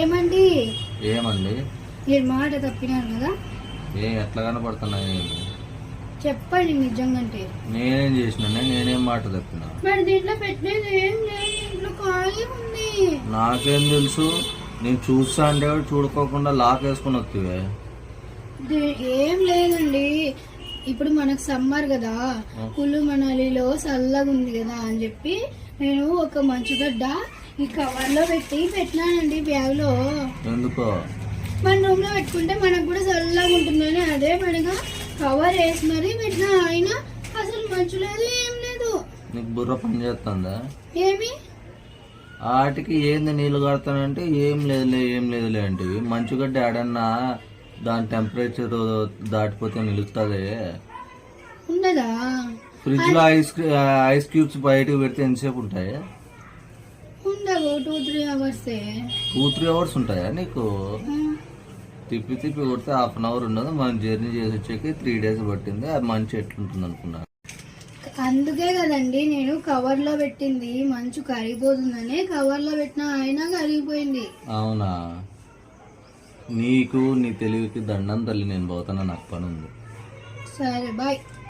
ఏమండి? ఏమండి? మీరు మాట తప్పినారు కదా. ఎట్లా కనపడుతున్నాయి? చెప్పండి నిజంగంటే. నేనేం చేసిన? నేనేం మాట తప్పినా? మరి దీంట్లో పెట్టలేదు ఏం లేదు, ఇంట్లో ఖాళీ ఉంది. నాకేం తెలుసు? నేను చూస్తా అంటే చూడుకోకుండా లాక్ వేసుకుని వస్తావే. ఏం లేదండి, ఇప్పుడు మనకు సమ్మర్ కదా, కుళ్ళు మనాలిలో చల్లగా ఉంది కదా అని చెప్పి నేను ఒక మంచుగడ్డ ఈ కవర్ లో పెట్టినానండి బ్యాగ్ లో. ఎందుకో? మన రూమ్ లో పెట్టుకుంటే మనకు కూడా చల్లగా ఉంటుందని అదే పనిగా కవర్ వేసి మరీ పెట్టినా. అయినా అసలు మంచు లేదు ఏం లేదు. నీకు బుర్ర పని చేస్తుందా? ఏమి వాటికి ఏంది నీళ్ళు కడతానంటే ఏం లేదులే అంటే మంచుగడ్డ ఆడన్నా దాని టెంపరేచర్ దాటిపోతే నిలుస్తుంది. ఉండదా? ఫ్రిడ్జ్ లో ఐస్ క్యూబ్స్ బయటకు పెడితే ఎంతసేపు ఉంటాయి? ఉండవు, 2-3 అవర్స్. 2-3 అవర్స్ ఉంటాయా నీకు? తిప్పి కొడితే హాఫ్ అన్ అవర్ ఉండదు. మనం జర్నీ చేసి వచ్చేకి 3 days పట్టింది. అది మంచి ఎట్లుంటుంది అనుకున్నా. అందుకే కదండి నేను కవర్ లో పెట్టింది, మంచు కరిగిపోతుందనే కవర్ లో పెట్టినా, అయినా కరిగిపోయింది. అవునా? నీకు నీ తెలివికి దండం తల్లి. నేను పోతాను, నాకు పని ఉంది. సరే బాయ్.